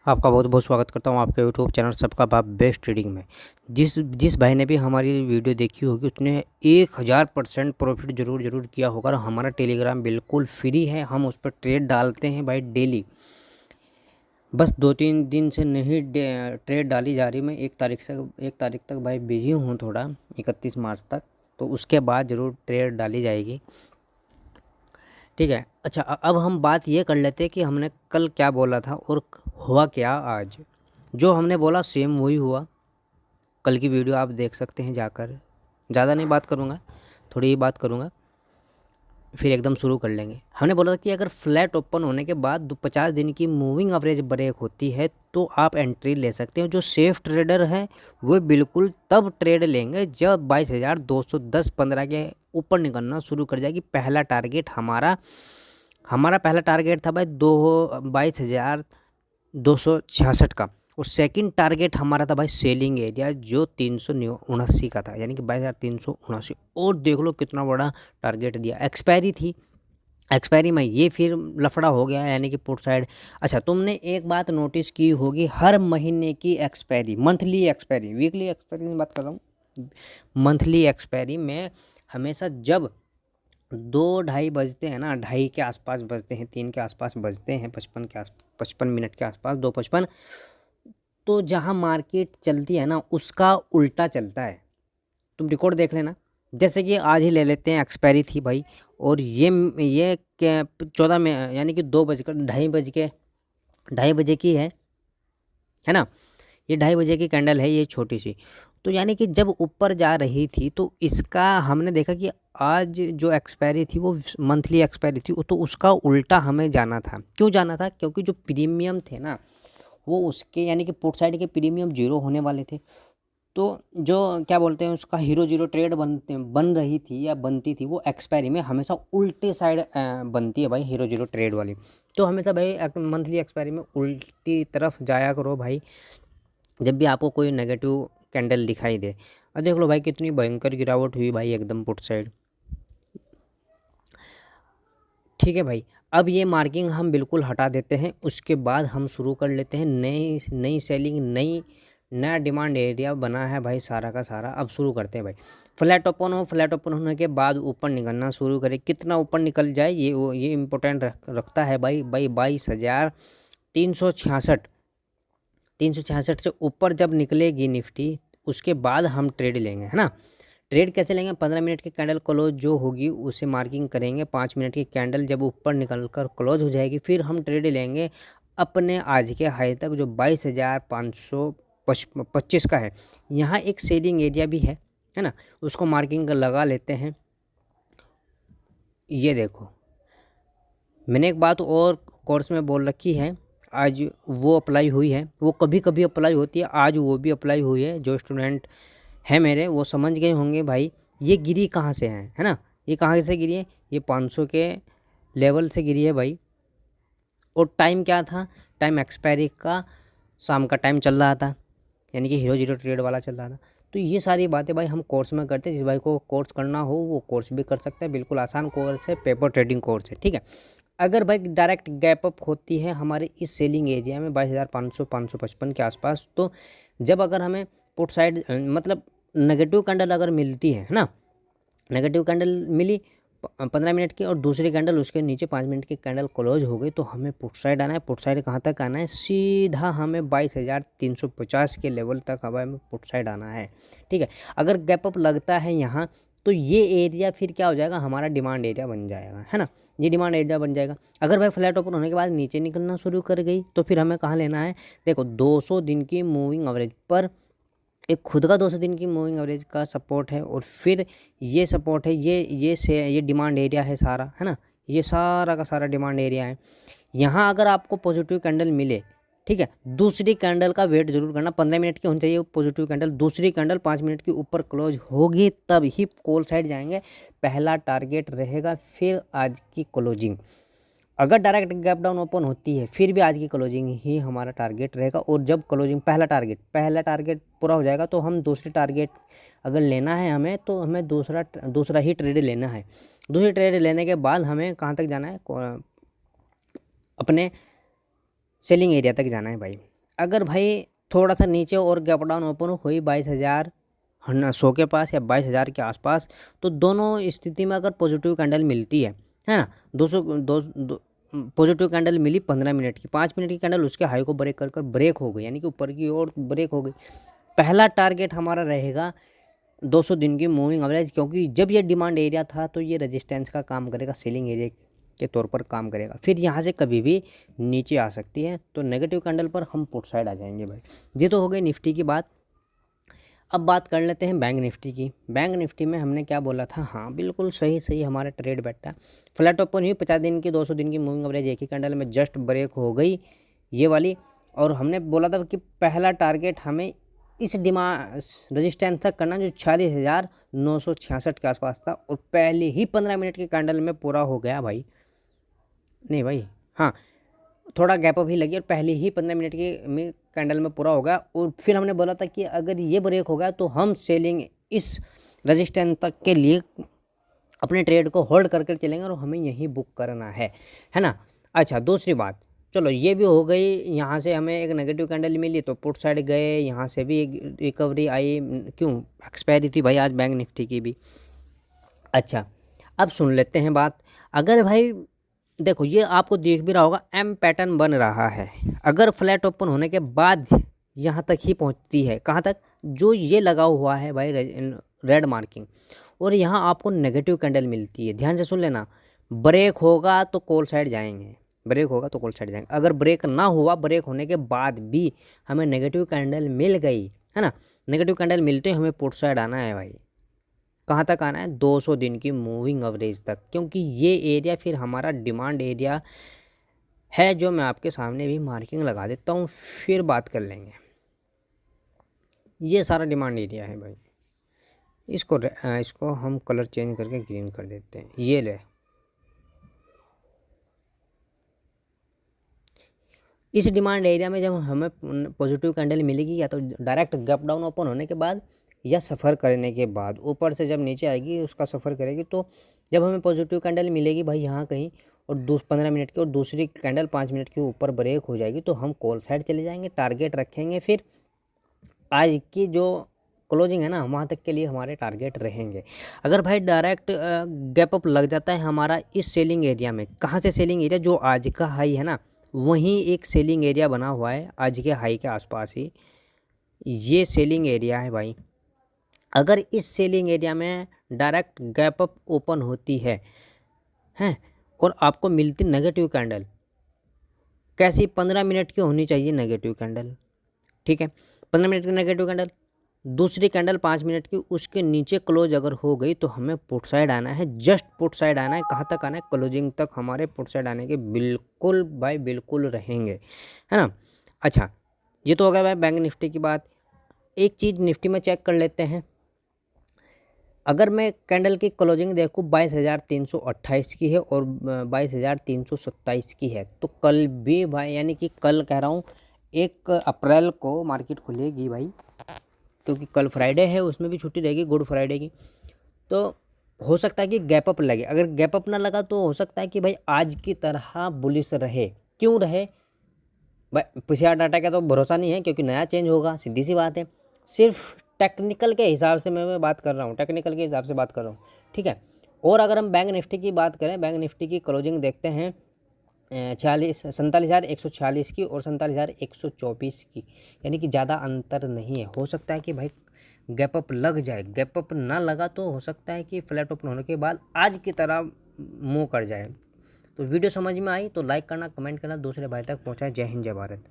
आपका बहुत बहुत स्वागत करता हूँ आपके यूट्यूब चैनल सबका बाप बेस्ट ट्रेडिंग में। जिस भाई ने भी हमारी वीडियो देखी होगी उसने 1000% प्रॉफिट ज़रूर किया होगा। और हमारा टेलीग्राम बिल्कुल फ्री है, हम उस पर ट्रेड डालते हैं भाई डेली। बस 2-3 दिन से नहीं ट्रेड डाली जा रही। मैं 1 तारीख तक भाई बिजी हूँ थोड़ा, 31 मार्च तक, तो उसके बाद ज़रूर ट्रेड डाली जाएगी। ठीक है। अच्छा, अब हम बात ये कर लेते हैं कि हमने कल क्या बोला था और हुआ क्या आज। जो हमने बोला सेम वही हुआ। कल की वीडियो आप देख सकते हैं जाकर। ज़्यादा नहीं बात करूँगा, थोड़ी ही बात करूँगा, फिर एकदम शुरू कर लेंगे। हमने बोला था कि अगर फ्लैट ओपन होने के बाद 50 दिन की मूविंग एवरेज ब्रेक होती है तो आप एंट्री ले सकते हो। जो सेफ ट्रेडर है वो बिल्कुल तब ट्रेड लेंगे जब 22,210-15 के ऊपर निकलना शुरू कर जाएगी। पहला टारगेट हमारा पहला टारगेट था भाई 22,266 का। और सेकंड टारगेट हमारा था भाई सेलिंग एरिया जो 379 का था, यानी कि 22,379। और देख लो कितना बड़ा टारगेट दिया। एक्सपायरी थी, एक्सपायरी में ये फिर लफड़ा हो गया, यानी कि पुट साइड। अच्छा, तुमने एक बात नोटिस की होगी, हर महीने की expiry, monthly expiry, weekly expiry की बात कर रहा हूँ, मंथली एक्सपायरी में हमेशा जब 2-2:30 बजते हैं ना, 2:30 के आसपास बजते हैं, 3 के आसपास बजते हैं, 55 मिनट के आसपास, 2:55, तो जहाँ मार्केट चलती है ना उसका उल्टा चलता है। तुम रिकॉर्ड देख लेना। जैसे कि आज ही ले लेते हैं, एक्सपायरी थी भाई, और ये 14 में, यानी कि 2:02 की है ना। ये 2:30 की कैंडल है, ये छोटी सी। तो यानी कि जब ऊपर जा रही थी तो इसका हमने देखा कि आज जो एक्सपायरी थी वो मंथली एक्सपायरी थी, तो उसका उल्टा हमें जाना था। क्यों जाना था? क्योंकि जो प्रीमियम थे ना वो उसके, यानी कि पुट साइड के प्रीमियम 0 होने वाले थे। तो जो क्या बोलते हैं उसका, हीरो जीरो ट्रेड बन रही थी या बनती थी, वो एक्सपायरी में हमेशा उल्टे साइड बनती है भाई, हीरो जीरो ट्रेड वाली। तो हमेशा भाई मंथली एक्सपायरी में उल्टी तरफ जाया करो भाई, जब भी आपको कोई नेगेटिव कैंडल दिखाई दे। और देख लो भाई कितनी भयंकर गिरावट हुई भाई एकदम पुट साइड। ठीक है भाई, अब ये मार्किंग हम बिल्कुल हटा देते हैं। उसके बाद हम शुरू कर लेते हैं नई सेलिंग, नया डिमांड एरिया बना है भाई सारा का सारा। अब शुरू करते हैं भाई। फ्लैट ओपन होने के बाद ऊपर निकलना शुरू करें। कितना ऊपर निकल जाए ये इम्पोर्टेंट रखता है भाई 22,366। 366 से ऊपर जब निकलेगी निफ्टी उसके बाद हम ट्रेड लेंगे, है ना। ट्रेड कैसे लेंगे? 15 मिनट की कैंडल क्लोज जो होगी उसे मार्किंग करेंगे। 5 मिनट की कैंडल जब ऊपर निकल कर क्लोज हो जाएगी फिर हम ट्रेड लेंगे अपने आज के हाई तक जो 22,525 का है। यहाँ एक सेलिंग एरिया भी है ना, उसको मार्किंग लगा लेते हैं। ये देखो, मैंने एक बात और कोर्स में बोल रखी है, आज वो अप्लाई हुई है, वो कभी कभी अप्लाई होती है, आज वो भी अप्लाई हुई है। जो स्टूडेंट है मेरे वो समझ गए होंगे भाई ये गिरी कहाँ से है ना। ये कहाँ से गिरी है? ये 500 के लेवल से गिरी है भाई। और टाइम क्या था? टाइम एक्सपायरी का शाम का टाइम चल रहा था, यानी कि हीरो जीरो ट्रेड वाला चल रहा था। तो ये सारी बातें भाई हम कोर्स में करते हैं। जिस भाई को कोर्स करना हो वो कोर्स भी कर सकता है, बिल्कुल आसान कोर्स है, पेपर ट्रेडिंग कोर्स है। ठीक है। अगर भाई डायरेक्ट गैप अप होती है हमारे इस सेलिंग एरिया में 22,555 के आसपास, तो जब अगर हमें पुट साइड मतलब नेगेटिव कैंडल अगर मिलती है ना, नेगेटिव कैंडल मिली 15 मिनट की और दूसरी कैंडल उसके नीचे 5 मिनट की कैंडल क्लोज हो गई, तो हमें पुट साइड आना है। पुट साइड कहाँ तक आना है? सीधा हमें 22,350 के लेवल तक हमें पुट साइड आना है। ठीक है। अगर गैप अप लगता है यहाँ तो ये एरिया फिर क्या हो जाएगा? हमारा डिमांड एरिया बन जाएगा, है ना। ये डिमांड एरिया बन जाएगा। अगर भाई फ्लैट ओपन होने के बाद नीचे निकलना शुरू कर गई तो फिर हमें कहाँ लेना है? देखो 200 दिन की मूविंग एवरेज पर एक खुद का 200 दिन की मूविंग एवरेज का सपोर्ट है, और फिर ये सपोर्ट है, ये डिमांड एरिया है सारा, है ना। ये सारा का सारा डिमांड एरिया है। यहाँ अगर आपको पॉजिटिव कैंडल मिले, ठीक है, दूसरी कैंडल का वेट जरूर करना। 15 मिनट की होनी चाहिए पॉजिटिव कैंडल, दूसरी कैंडल 5 मिनट के ऊपर क्लोज होगी तब ही कॉल साइड जाएंगे। पहला टारगेट रहेगा फिर आज की क्लोजिंग। अगर डायरेक्ट गैप डाउन ओपन होती है फिर भी आज की क्लोजिंग ही हमारा टारगेट रहेगा। और जब क्लोजिंग पहला टारगेट पूरा हो जाएगा तो हम दूसरी टारगेट अगर लेना है हमें, तो हमें दूसरा ही ट्रेड लेना है। दूसरी ट्रेड लेने के बाद हमें कहाँ तक जाना है? अपने सेलिंग एरिया तक जाना है भाई। अगर भाई थोड़ा सा नीचे और गैप डाउन ओपन हुई 22,100 के पास या 22,000 के आसपास, तो दोनों स्थिति में अगर पॉजिटिव कैंडल मिलती है ना, 200 पॉजिटिव कैंडल मिली 15 मिनट की, 5 मिनट की कैंडल उसके हाई को ब्रेक कर ब्रेक हो गई, यानी कि ऊपर की ओर ब्रेक हो गई। पहला टारगेट हमारा रहेगा 200 दिन की मूविंग एवरेज, क्योंकि जब ये डिमांड एरिया था तो ये रेजिस्टेंस का काम करेगा, सेलिंग एरिया के तौर पर काम करेगा। फिर यहाँ से कभी भी नीचे आ सकती है, तो नेगेटिव कैंडल पर हम पुट साइड आ जाएंगे भाई। ये तो हो गई निफ्टी की बात। अब बात कर लेते हैं बैंक निफ्टी की। बैंक निफ्टी में हमने क्या बोला था, हाँ बिल्कुल सही हमारा ट्रेड बैठा। फ्लैट ओपन हुई 50 दिन की, 200 दिन की मूविंग एवरेज एक ही कैंडल में जस्ट ब्रेक हो गई ये वाली, और हमने बोला था कि पहला टारगेट हमें इस डिमांड रजिस्टेंस तक करना जो 46,966 के आसपास था, और पहले ही 15 मिनट के कैंडल में पूरा हो गया भाई। नहीं भाई, हाँ थोड़ा गैप अप ही लगी और पहले ही 15 मिनट के कैंडल में पूरा हो गया। और फिर हमने बोला था कि अगर ये ब्रेक हो गया तो हम सेलिंग इस रजिस्टेंस तक के लिए अपने ट्रेड को होल्ड करके चलेंगे, और हमें यही बुक करना है ना। अच्छा, दूसरी बात, चलो ये भी हो गई। यहाँ से हमें एक नेगेटिव कैंडल मिली तो पुट साइड गए, यहाँ से भी एक रिकवरी आई। क्यों? एक्सपायरी थी भाई आज बैंक निफ्टी की भी। अच्छा, अब सुन लेते हैं बात। अगर भाई देखो, ये आपको देख भी रहा होगा, एम पैटर्न बन रहा है। अगर फ्लैट ओपन होने के बाद यहाँ तक ही पहुँचती है, कहाँ तक? जो ये लगा हुआ है भाई रेड मार्किंग, और यहाँ आपको नेगेटिव कैंडल मिलती है। ध्यान से सुन लेना, ब्रेक होगा तो कॉल साइड जाएंगे, ब्रेक होगा तो कॉल साइड जाएंगे। अगर ब्रेक ना हुआ, ब्रेक होने के बाद भी हमें नेगेटिव कैंडल मिल गई है ना, नेगेटिव कैंडल मिलते हमें पुट साइड आना है भाई। कहाँ तक आना है? 200 दिन की मूविंग एवरेज तक, क्योंकि ये एरिया फिर हमारा डिमांड एरिया है, जो मैं आपके सामने भी मार्किंग लगा देता हूँ, फिर बात कर लेंगे। ये सारा डिमांड एरिया है भाई। इसको हम कलर चेंज करके ग्रीन कर देते हैं। ये ले, इस डिमांड एरिया में जब हमें पॉजिटिव कैंडल मिलेगी, या तो डायरेक्ट गैप डाउन ओपन होने के बाद या सफ़र करने के बाद, ऊपर से जब नीचे आएगी उसका सफ़र करेगी, तो जब हमें पॉजिटिव कैंडल मिलेगी भाई यहाँ कहीं, और 15 मिनट की, और दूसरी कैंडल 5 मिनट के ऊपर ब्रेक हो जाएगी, तो हम कॉल साइड चले जाएंगे, टारगेट रखेंगे। फिर आज की जो क्लोजिंग है ना, वहाँ तक के लिए हमारे टारगेट रहेंगे। अगर भाई डायरेक्ट गैप अप लग जाता है हमारा इस सेलिंग एरिया में, कहाँ से सेलिंग एरिया? जो आज का हाई है ना, वहीं एक सेलिंग एरिया बना हुआ है आज के हाई के आसपास ही, ये सेलिंग एरिया है भाई। अगर इस सेलिंग एरिया में डायरेक्ट गैप अप ओपन होती है और आपको मिलती नेगेटिव कैंडल, कैसी? 15 मिनट की होनी चाहिए नेगेटिव कैंडल, ठीक है? 15 मिनट की नेगेटिव कैंडल, दूसरी कैंडल 5 मिनट की, उसके नीचे क्लोज अगर हो गई तो हमें पुट साइड आना है, जस्ट पुट साइड आना है। कहाँ तक आना है? क्लोजिंग तक हमारे पुट साइड आने के बिल्कुल भाई बिल्कुल रहेंगे, है ना। अच्छा, ये तो हो गया भाई बैंक निफ्टी की बात। एक चीज़ निफ्टी में चेक कर लेते हैं। अगर मैं कैंडल की क्लोजिंग देखूँ 22,328 की है और 22,327 की है, तो कल भी भाई, यानी कि कल कह रहा हूँ 1 अप्रैल को मार्केट खुलेगी भाई, क्योंकि कल फ्राइडे है, उसमें भी छुट्टी रहेगी गुड फ्राइडे की। तो हो सकता है कि गैप अप लगे। अगर गैप अप ना लगा तो हो सकता है कि भाई आज की तरह बुलिश रहे। क्यों रहे भाई? पीसीआर डाटा का तो भरोसा नहीं है, क्योंकि नया चेंज होगा, सीधी सी बात है। सिर्फ टेक्निकल के हिसाब से मैं बात कर रहा हूँ, टेक्निकल के हिसाब से बात कर रहा हूँ, ठीक है। और अगर हम बैंक निफ्टी की बात करें, बैंक निफ्टी की क्लोजिंग देखते हैं 47,146 की और 47,124 की, यानी कि ज़्यादा अंतर नहीं है। हो सकता है कि भाई गैप अप लग जाए, गैप अप ना लगा तो हो सकता है कि फ्लैट ओपन होने के बाद आज की तरह मूव कर जाए। तो वीडियो समझ में आई तो लाइक करना, कमेंट करना, दूसरे भाई तक पहुँचाए। जय हिंद, जय भारत।